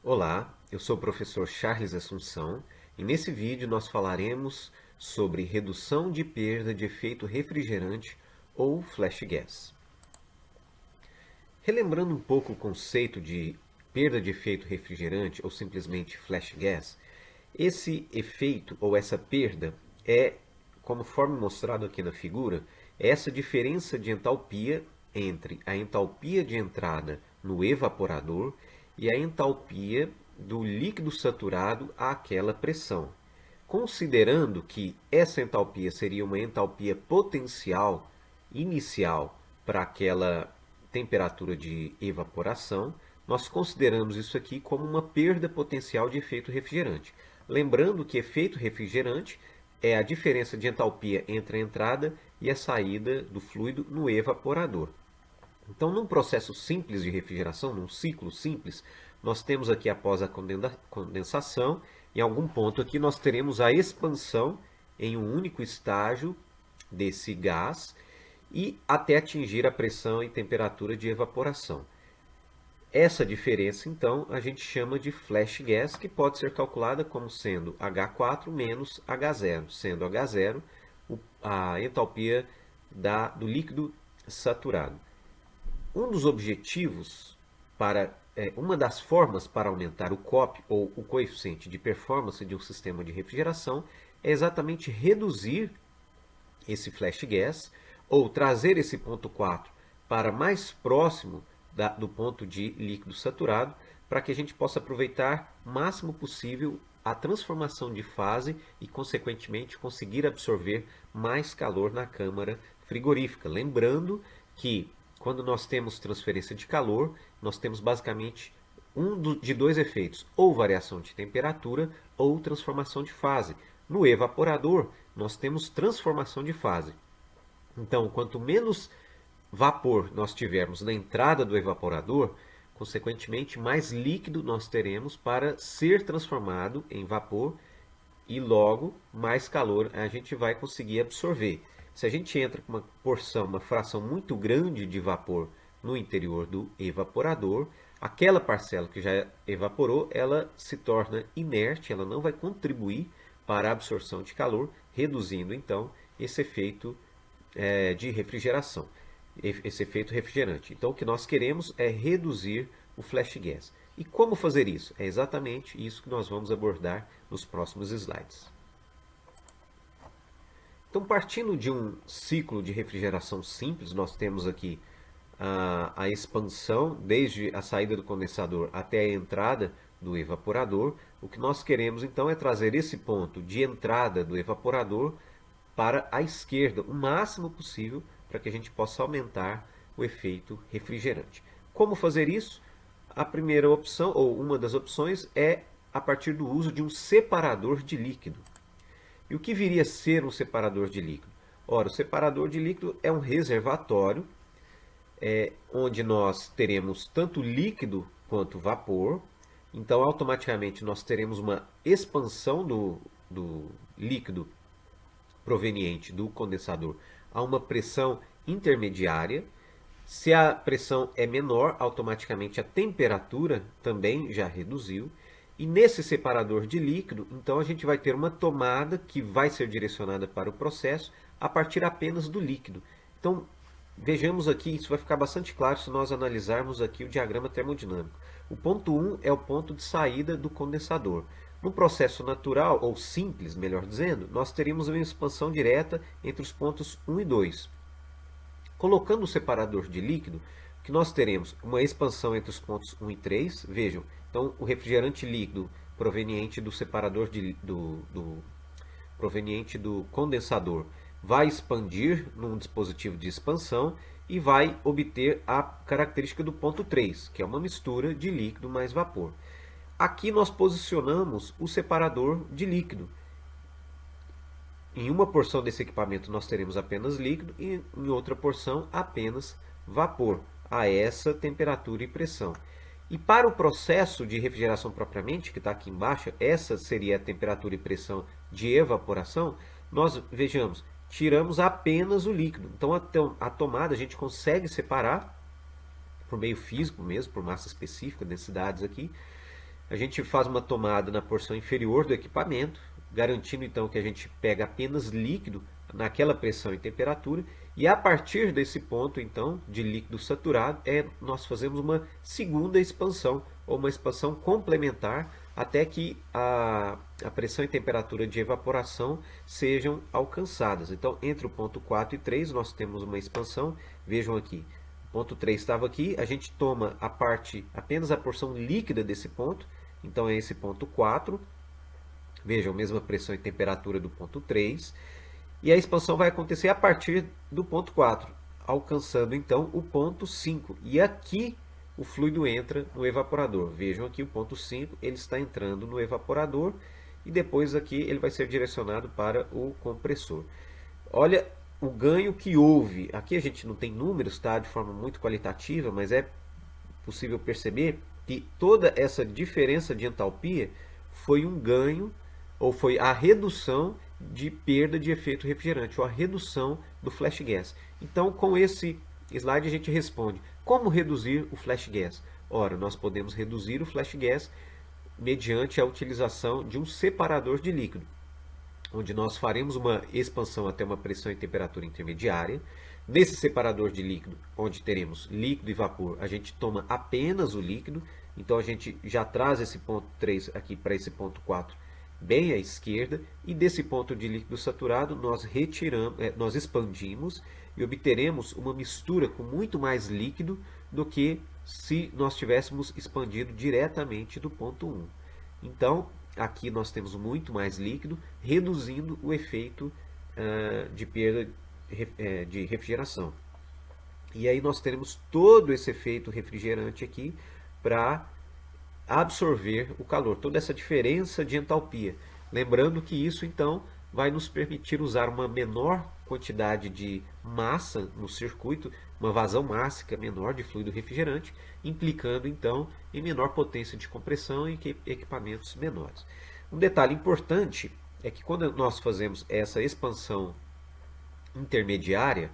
Olá, eu sou o professor Charles Assunção e nesse vídeo nós falaremos sobre redução de perda de efeito refrigerante ou flash gas. Relembrando um pouco o conceito de perda de efeito refrigerante ou simplesmente flash gas, esse efeito ou essa perda é, conforme mostrado aqui na figura, essa diferença de entalpia entre a entalpia de entrada no evaporador e a entalpia do líquido saturado àquela pressão. Considerando que essa entalpia seria uma entalpia potencial inicial para aquela temperatura de evaporação, nós consideramos isso aqui como uma perda potencial de efeito refrigerante. Lembrando que efeito refrigerante é a diferença de entalpia entre a entrada e a saída do fluido no evaporador. Então, num processo simples de refrigeração, num ciclo simples, nós temos aqui após a condensação, em algum ponto aqui nós teremos a expansão em um único estágio desse gás e até atingir a pressão e temperatura de evaporação. Essa diferença, então, a gente chama de flash gas, que pode ser calculada como sendo H4 menos H0, sendo H0 a entalpia do líquido saturado. Um dos objetivos uma das formas para aumentar o COP, ou o coeficiente de performance de um sistema de refrigeração, é exatamente reduzir esse flash gas, ou trazer esse ponto 4 para mais próximo do ponto de líquido saturado, para que a gente possa aproveitar o máximo possível a transformação de fase e, consequentemente, conseguir absorver mais calor na câmara frigorífica. Lembrando que, quando nós temos transferência de calor, nós temos basicamente de dois efeitos, ou variação de temperatura ou transformação de fase. No evaporador, nós temos transformação de fase. Então, quanto menos vapor nós tivermos na entrada do evaporador, consequentemente, mais líquido nós teremos para ser transformado em vapor e logo mais calor a gente vai conseguir absorver. Se a gente entra com uma fração muito grande de vapor no interior do evaporador, aquela parcela que já evaporou, ela se torna inerte, ela não vai contribuir para a absorção de calor, reduzindo então esse efeito de refrigeração, esse efeito refrigerante. Então o que nós queremos é reduzir o flash gas. E como fazer isso? É exatamente isso que nós vamos abordar nos próximos slides. Então, partindo de um ciclo de refrigeração simples, nós temos aqui a expansão desde a saída do condensador até a entrada do evaporador. O que nós queremos então é trazer esse ponto de entrada do evaporador para a esquerda o máximo possível para que a gente possa aumentar o efeito refrigerante. Como fazer isso? A primeira opção, ou uma das opções, é a partir do uso de um separador de líquido. E o que viria a ser um separador de líquido? Ora, o separador de líquido é um reservatório onde nós teremos tanto líquido quanto vapor. Então, automaticamente, nós teremos uma expansão do líquido proveniente do condensador a uma pressão intermediária. Se a pressão é menor, automaticamente a temperatura também já reduziu. E nesse separador de líquido, então a gente vai ter uma tomada que vai ser direcionada para o processo a partir apenas do líquido. Então, vejamos aqui, isso vai ficar bastante claro se nós analisarmos aqui o diagrama termodinâmico. O ponto 1 é o ponto de saída do condensador. No processo natural, ou simples, melhor dizendo, nós teríamos uma expansão direta entre os pontos 1 e 2. Colocando o separador de líquido, que nós teremos uma expansão entre os pontos 1 e 3, vejam, então o refrigerante líquido proveniente do separador proveniente do condensador vai expandir num dispositivo de expansão e vai obter a característica do ponto 3, que é uma mistura de líquido mais vapor. Aqui nós posicionamos o separador de líquido. Em uma porção desse equipamento nós teremos apenas líquido e em outra porção apenas vapor, a essa temperatura e pressão. E para o processo de refrigeração propriamente, que está aqui embaixo, essa seria a temperatura e pressão de evaporação, nós, vejamos, tiramos apenas o líquido. Então a tomada a gente consegue separar, por meio físico mesmo, por massa específica, densidades aqui, a gente faz uma tomada na porção inferior do equipamento, garantindo então que a gente pega apenas líquido naquela pressão e temperatura, e a partir desse ponto então de líquido saturado, nós fazemos uma segunda expansão, ou uma expansão complementar, até que a pressão e temperatura de evaporação sejam alcançadas. Então, entre o ponto 4 e 3, nós temos uma expansão. Vejam aqui, o ponto 3 estava aqui, a gente toma apenas a porção líquida desse ponto, então é esse ponto 4. Vejam, mesma pressão e temperatura do ponto 3. E a expansão vai acontecer a partir do ponto 4, alcançando então o ponto 5. E aqui o fluido entra no evaporador. Vejam aqui o ponto 5, ele está entrando no evaporador e depois aqui ele vai ser direcionado para o compressor. Olha o ganho que houve. Aqui a gente não tem números, tá, de forma muito qualitativa, mas é possível perceber que toda essa diferença de entalpia foi um ganho, ou foi a redução de perda de efeito refrigerante, ou a redução do flash gas. Então, com esse slide a gente responde: como reduzir o flash gas? Ora, nós podemos reduzir o flash gas mediante a utilização de um separador de líquido, onde nós faremos uma expansão até uma pressão e temperatura intermediária. Nesse separador de líquido, onde teremos líquido e vapor, a gente toma apenas o líquido, então a gente já traz esse ponto 3 aqui para esse ponto 4 bem à esquerda, e desse ponto de líquido saturado nós nós expandimos e obteremos uma mistura com muito mais líquido do que se nós tivéssemos expandido diretamente do ponto 1. Então, aqui nós temos muito mais líquido, reduzindo o efeito de perda de refrigeração. E aí nós teremos todo esse efeito refrigerante aqui para absorver o calor, toda essa diferença de entalpia. Lembrando que isso então vai nos permitir usar uma menor quantidade de massa no circuito, uma vazão mássica menor de fluido refrigerante, implicando então em menor potência de compressão e equipamentos menores. Um detalhe importante é que quando nós fazemos essa expansão intermediária,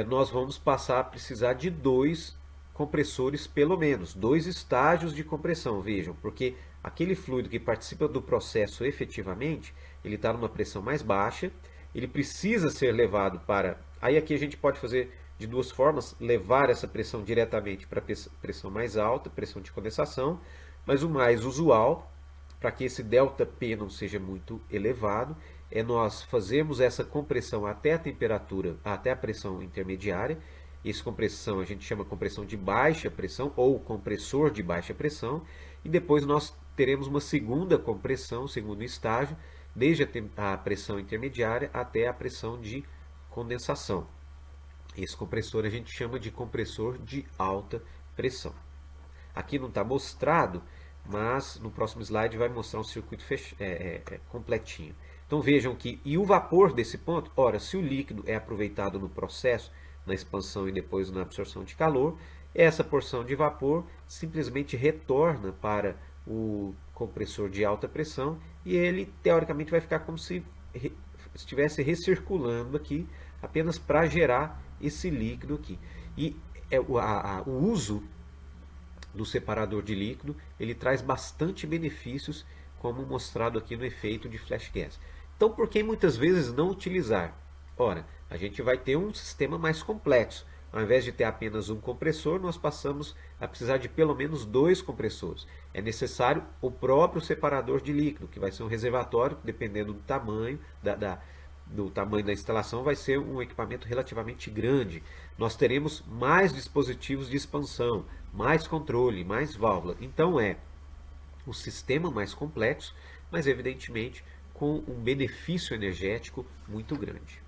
nós vamos passar a precisar de dois compressores, pelo menos, dois estágios de compressão, vejam, porque aquele fluido que participa do processo efetivamente, ele está numa pressão mais baixa, ele precisa ser levado para... Aí aqui a gente pode fazer de duas formas, levar essa pressão diretamente para a pressão mais alta, pressão de condensação, mas o mais usual, para que esse ΔP não seja muito elevado, é nós fazermos essa compressão até a temperatura, até a pressão intermediária. Essa compressão a gente chama compressão de baixa pressão ou compressor de baixa pressão, e depois nós teremos uma segunda compressão, segundo estágio, desde a pressão intermediária até a pressão de condensação. Esse compressor a gente chama de compressor de alta pressão. Aqui não está mostrado, mas no próximo slide vai mostrar um circuito completinho. Então vejam que, e o vapor desse ponto, ora, se o líquido é aproveitado no processo, na expansão e depois na absorção de calor, essa porção de vapor simplesmente retorna para o compressor de alta pressão e ele teoricamente vai ficar como se estivesse recirculando aqui, apenas para gerar esse líquido aqui. E o uso do separador de líquido, ele traz bastante benefícios, como mostrado aqui no efeito de flash gas. Então, por que muitas vezes não utilizar? Ora, a gente vai ter um sistema mais complexo. Ao invés de ter apenas um compressor, nós passamos a precisar de pelo menos dois compressores. É necessário o próprio separador de líquido, que vai ser um reservatório, dependendo do tamanho da instalação, vai ser um equipamento relativamente grande. Nós teremos mais dispositivos de expansão, mais controle, mais válvula. Então é um sistema mais complexo, mas evidentemente com um benefício energético muito grande.